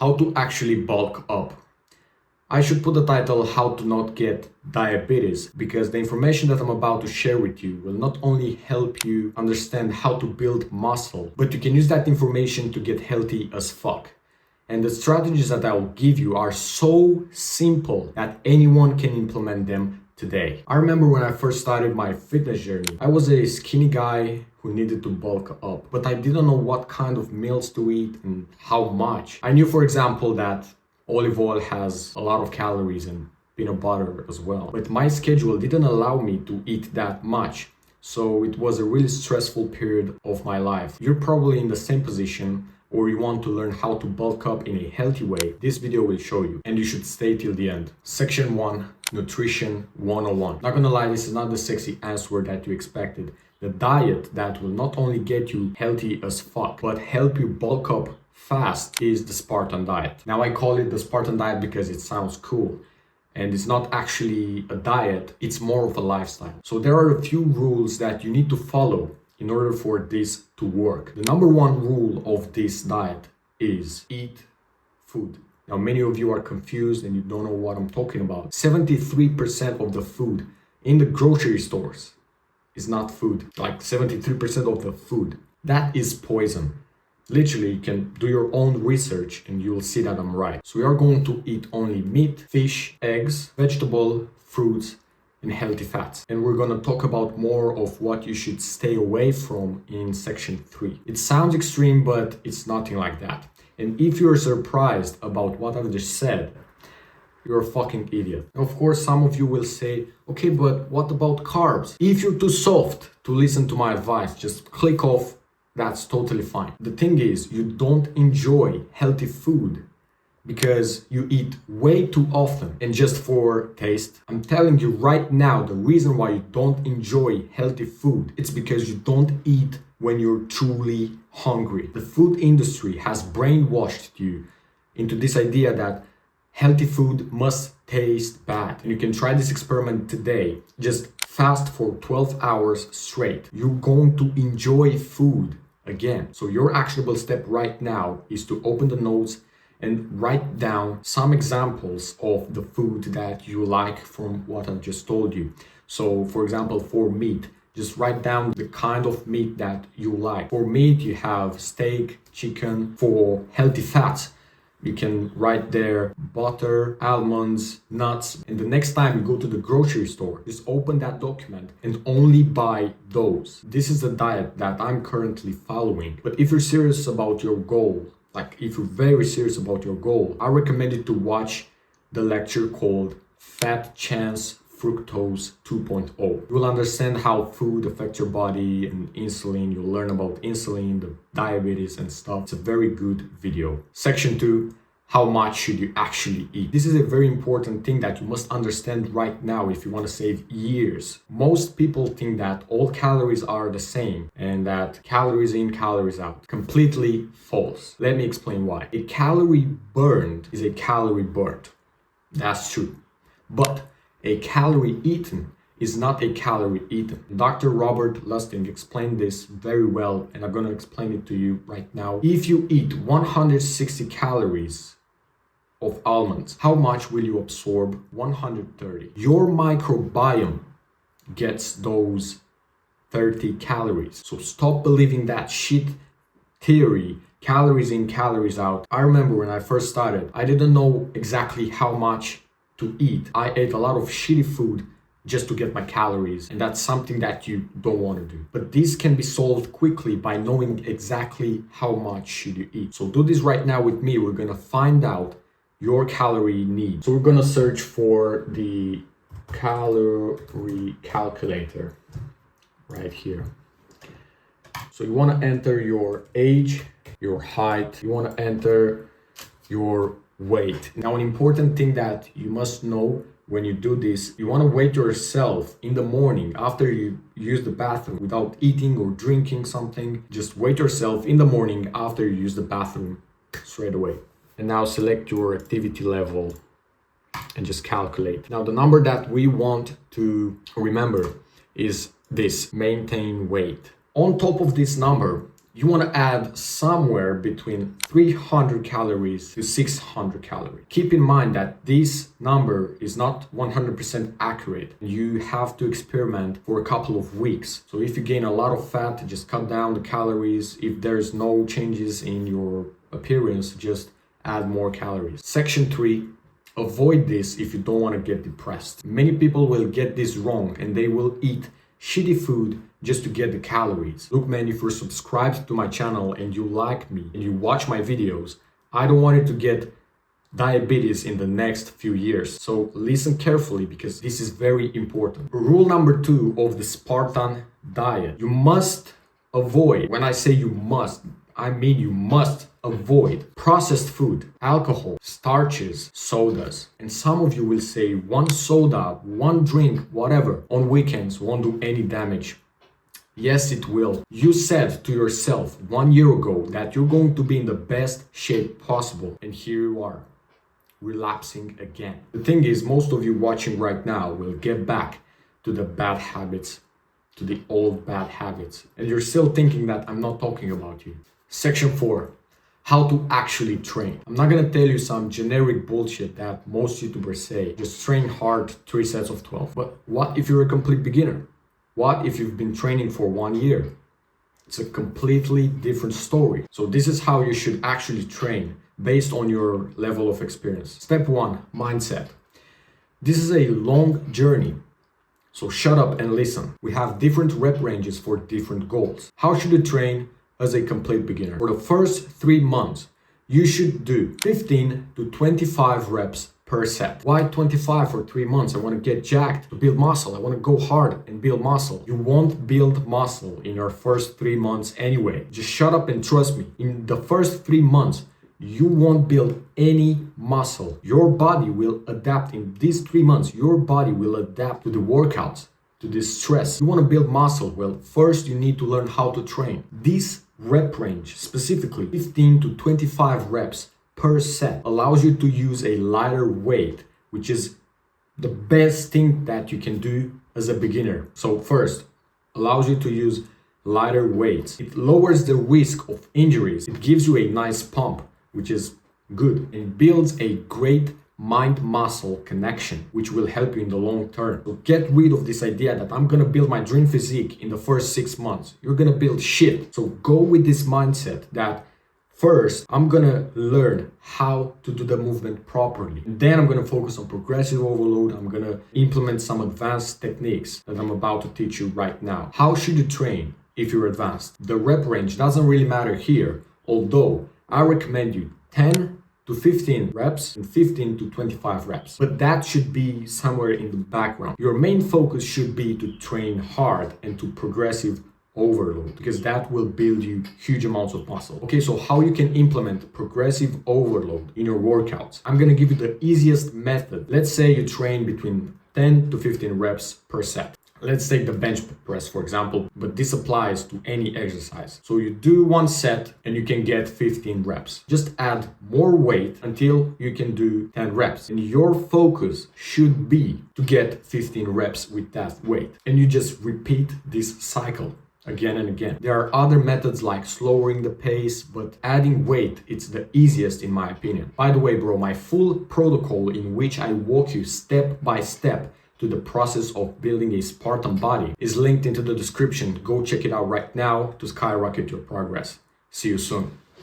how to actually bulk up. I should put the title how to not get diabetes, because the information that I'm about to share with you will not only help you understand how to build muscle, but you can use that information to get healthy as fuck. And the strategies that I will give you are so simple that anyone can implement them today. I remember when I first started my fitness journey, I was a skinny guy who needed to bulk up, but I didn't know what kind of meals to eat and how much. I knew, for example, that olive oil has a lot of calories and peanut butter as well, but my schedule didn't allow me to eat that much. So it was a really stressful period of my life. You're probably in the same position, or you want to learn how to bulk up in a healthy way. This video will show you, and you should stay till the end. Section 1, Nutrition 101. Not gonna lie, this is not the sexy answer that you expected. The diet that will not only get you healthy as fuck, but help you bulk up fast is the Spartan diet. Now I call it the Spartan diet because it sounds cool, and it's not actually a diet, it's more of a lifestyle. So there are a few rules that you need to follow in order for this to work. The number one rule of this diet is eat food. Now many of you are confused and you don't know what I'm talking about. 73% of the food in the grocery stores is not food. Like 73% of the food, that is poison. Literally, you can do your own research and you'll see that I'm right. So we are going to eat only meat, fish, eggs, vegetable, fruits, and healthy fats. And we're gonna talk about more of what you should stay away from in section 3. It sounds extreme, but it's nothing like that. And if you're surprised about what I've just said, you're a fucking idiot. Of course, some of you will say, okay, but what about carbs? If you're too soft to listen to my advice, just click off. That's totally fine. The thing is, you don't enjoy healthy food because you eat way too often and just for taste. I'm telling you right now, the reason why you don't enjoy healthy food, it's because you don't eat when you're truly hungry. The food industry has brainwashed you into this idea that healthy food must taste bad. And you can try this experiment today. Just fast for 12 hours straight. You're going to enjoy food again. So your actionable step right now is to open the notes and write down some examples of the food that you like from what I've just told you. So for example, for meat, just write down the kind of meat that you like. For meat, you have steak, chicken. For healthy fats, you can write there butter, almonds, nuts. And the next time you go to the grocery store, just open that document and only buy those. This is the diet that I'm currently following. But if you're serious about your goal, like if you're very serious about your goal, I recommend you to watch the lecture called Fat Chance Fructose 2.0. You will understand how food affects your body and insulin. You'll learn about insulin, the diabetes and stuff. It's a very good video. Section 2, how much should you actually eat? This is a very important thing that you must understand right now if you want to save years. Most people think that all calories are the same and that calories in, calories out. Completely false. Let me explain why. A calorie burned is a calorie burnt. That's true. But a calorie eaten is not a calorie eaten. Dr. Robert Lustig explained this very well, and I'm going to explain it to you right now. If you eat 160 calories of almonds, how much will you absorb? 130. Your microbiome gets those 30 calories. So stop believing that shit theory, calories in, calories out. I remember when I first started, I didn't know exactly how much to eat. I ate a lot of shitty food just to get my calories, and that's something that you don't want to do. But this can be solved quickly by knowing exactly how much should you eat. So do this right now with me. We're gonna find out your calorie need. So we're gonna search for the calorie calculator right here. So you want to enter your age, your height, you want to enter your weight. Now, an important thing that you must know when you do this, you want to weigh yourself in the morning after you use the bathroom without eating or drinking something. Just weigh yourself in the morning after you use the bathroom straight away. And now select your activity level and just calculate. Now, the number that we want to remember is this: maintain weight. On top of this number, you want to add somewhere between 300 calories to 600 calories. Keep in mind that this number is not 100% accurate. You have to experiment for a couple of weeks. So if you gain a lot of fat, just cut down the calories. If there's no changes in your appearance, just add more calories. Section 3. Avoid this if you don't want to get depressed. Many people will get this wrong and they will eat shitty food just to get the calories. Look man, if you're subscribed to my channel and you like me and you watch my videos, I don't want you to get diabetes in the next few years. So listen carefully because this is very important. Rule number 2 of the Spartan diet. You must avoid, when I say you must, I mean you must avoid processed food, alcohol, starches, sodas. And some of you will say one soda, one drink, whatever, on weekends won't do any damage. Yes, it will. You said to yourself 1 year ago that you're going to be in the best shape possible. And here you are, relapsing again. The thing is, most of you watching right now will get back to the bad habits, to the old bad habits. And you're still thinking that I'm not talking about you. Section 4. How to actually train. I'm not gonna tell you some generic bullshit that most YouTubers say. Just train hard, 3 sets of 12. But what if you're a complete beginner? What if you've been training for 1 year? It's a completely different story. So this is how you should actually train based on your level of experience. Step 1, mindset. This is a long journey. So shut up and listen. We have different rep ranges for different goals. How should you train as a complete beginner? For the first 3 months, you should do 15 to 25 reps per set. Why 25 for 3 months? I want to get jacked to build muscle. I want to go hard and build muscle. You won't build muscle in your first 3 months anyway. Just shut up and trust me. In the first 3 months, you won't build any muscle. Your body will adapt in these 3 months. Your body will adapt to the workouts, to this stress. You want to build muscle? Well, first you need to learn how to train. This rep range, specifically 15 to 25 reps per set, allows you to use a lighter weight, which is the best thing that you can do as a beginner. So first, allows you to use lighter weights. It lowers the risk of injuries. It gives you a nice pump, which is good, and builds a great mind-muscle connection, which will help you in the long term. So get rid of this idea that I'm gonna build my dream physique in the first 6 months. You're gonna build shit. So go with this mindset that first, I'm gonna learn how to do the movement properly. And then I'm gonna focus on progressive overload. I'm gonna implement some advanced techniques that I'm about to teach you right now. How should you train if you're advanced? The rep range doesn't really matter here, although I recommend you 10 to 15 reps and 15 to 25 reps. But that should be somewhere in the background. Your main focus should be to train hard and to progressive overload, because that will build you huge amounts of muscle. Okay, so how you can implement progressive overload in your workouts. I'm gonna give you the easiest method. Let's say you train between 10 to 15 reps per set. Let's take the bench press, for example, but this applies to any exercise. So you do 1 set and you can get 15 reps. Just add more weight until you can do 10 reps. And your focus should be to get 15 reps with that weight. And you just repeat this cycle again and again. There are other methods like slowing the pace, but adding weight, it's the easiest in my opinion. By the way, bro, my full protocol in which I walk you step by step to the process of building a Spartan body is linked into the description. Go check it out right now to skyrocket your progress. See you soon.